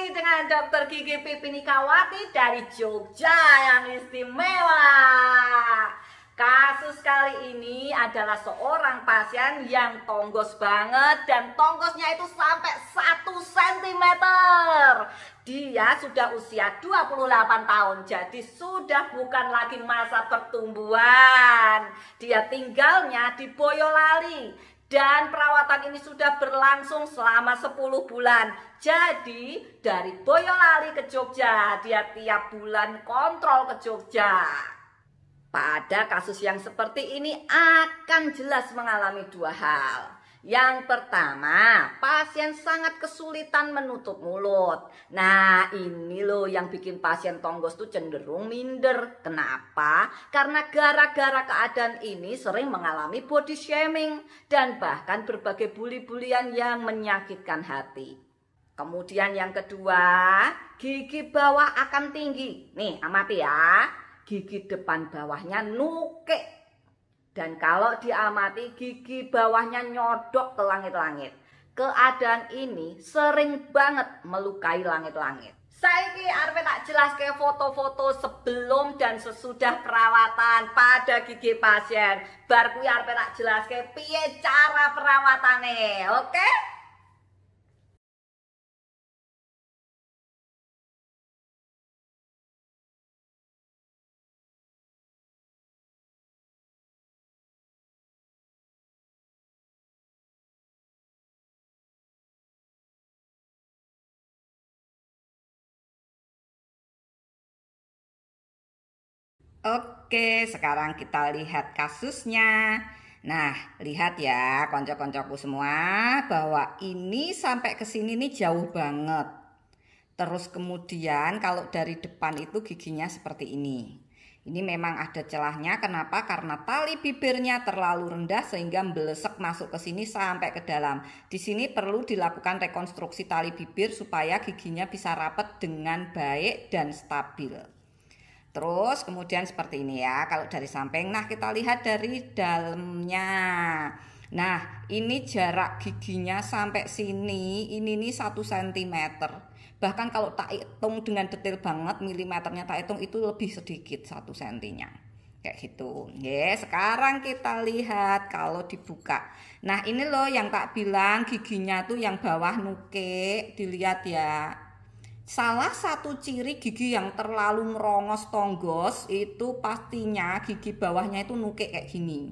lagi dengan Dokter Gigi Pipinikawati dari Jogja yang istimewa. Kasus kali ini adalah seorang pasien yang tonggos banget dan tonggosnya itu sampai 1 cm. Dia sudah usia 28 tahun, jadi sudah bukan lagi masa pertumbuhan. Dia tinggalnya di Boyolali. Dan perawatan ini sudah berlangsung selama 10 bulan. Jadi dari Boyolali ke Jogja, dia tiap bulan kontrol ke Jogja. Pada kasus yang seperti ini akan jelas mengalami 2 hal. Yang pertama, pasien sangat kesulitan menutup mulut. Nah, ini loh yang bikin pasien tonggos tuh cenderung minder. Kenapa? Karena gara-gara keadaan ini sering mengalami body shaming dan bahkan berbagai bully-bulian yang menyakitkan hati. Kemudian yang kedua, gigi bawah akan tinggi. Nih, amati ya. Gigi depan bawahnya nukik. Dan kalau diamati gigi bawahnya nyodok ke langit-langit. Keadaan ini sering banget melukai langit-langit. Saiki arep tak jelaske foto-foto sebelum dan sesudah perawatan pada gigi pasien. Bar kuwi arep tak jelaske piye cara perawatane, oke? Oke, sekarang kita lihat kasusnya. Nah, lihat ya konco-koncoku semua bahwa ini sampai ke sini nih jauh banget. Terus kemudian kalau dari depan itu giginya seperti ini. Ini memang ada celahnya. Kenapa? Karena tali bibirnya terlalu rendah sehingga belesek masuk ke sini sampai ke dalam. Di sini perlu dilakukan rekonstruksi tali bibir supaya giginya bisa rapat dengan baik dan stabil. Terus kemudian seperti ini ya kalau dari samping. Nah, kita lihat dari dalamnya. Nah, ini jarak giginya sampai sini, ini nih 1 cm. Bahkan kalau tak hitung dengan detail banget, milimeternya tak hitung itu lebih sedikit 1 cm-nya. Kayak gitu. Ya, sekarang kita lihat kalau dibuka. Nah, ini loh yang tak bilang giginya tuh yang bawah nukik, dilihat ya. Salah satu ciri gigi yang terlalu merongos tonggos itu pastinya gigi bawahnya itu nukik kayak gini.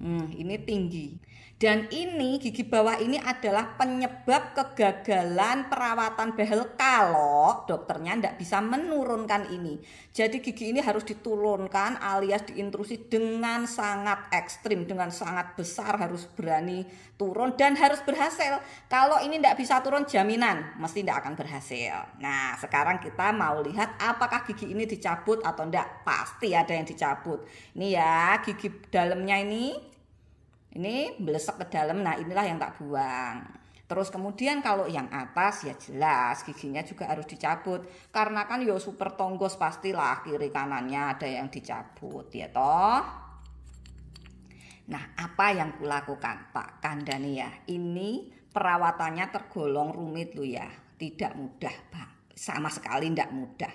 Ini tinggi. Dan ini gigi bawah ini adalah penyebab kegagalan perawatan behel kalau dokternya tidak bisa menurunkan ini. Jadi gigi ini harus diturunkan alias diintrusi dengan sangat ekstrim, dengan sangat besar, harus berani turun dan harus berhasil. Kalau ini tidak bisa turun jaminan mesti tidak akan berhasil. Nah, sekarang kita mau lihat apakah gigi ini dicabut atau tidak. Pasti ada yang dicabut. Ini ya gigi dalamnya ini belesek ke dalam. Nah, inilah yang tak buang. Terus kemudian kalau yang atas ya jelas giginya juga harus dicabut. Karena kan yo super tonggos pastilah kiri kanannya ada yang dicabut ya toh. Nah, apa yang kulakukan Pak Kandani ya? Ini perawatannya tergolong rumit loh ya. Tidak mudah Pak. Sama sekali tidak mudah.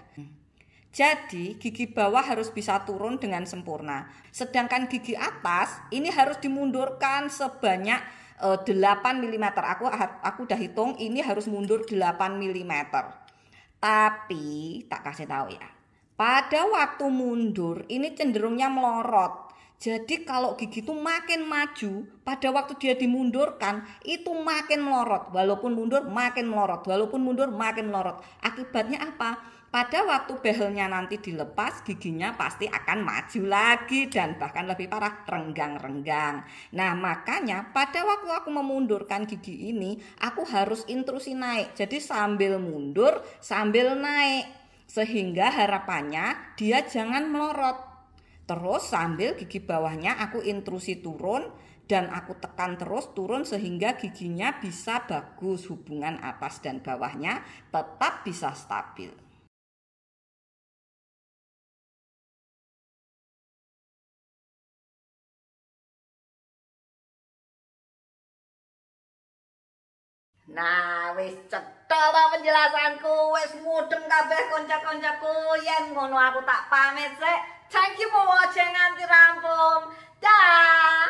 Jadi gigi bawah harus bisa turun dengan sempurna. Sedangkan gigi atas ini harus dimundurkan sebanyak 8 mm. Aku udah hitung ini harus mundur 8 mm. Tapi tak kasih tahu ya. Pada waktu mundur ini cenderungnya melorot. Jadi kalau gigi itu makin maju, pada waktu dia dimundurkan itu makin melorot. Walaupun mundur makin melorot, walaupun mundur makin melorot. Akibatnya apa? Pada waktu behelnya nanti dilepas, giginya pasti akan maju lagi dan bahkan lebih parah, renggang-renggang. Nah, makanya pada waktu aku memundurkan gigi ini, aku harus intrusi naik. Jadi sambil mundur, sambil naik. Sehingga harapannya dia jangan melorot. Terus sambil gigi bawahnya aku intrusi turun dan aku tekan terus turun sehingga giginya bisa bagus, hubungan atas dan bawahnya tetap bisa stabil. Nah, wis cetha ta penjelasanku, wis mudeng kabeh kanca-kancaku. Yen ngono aku tak pamit sik. Thank you for watching nganti rampung. Dah.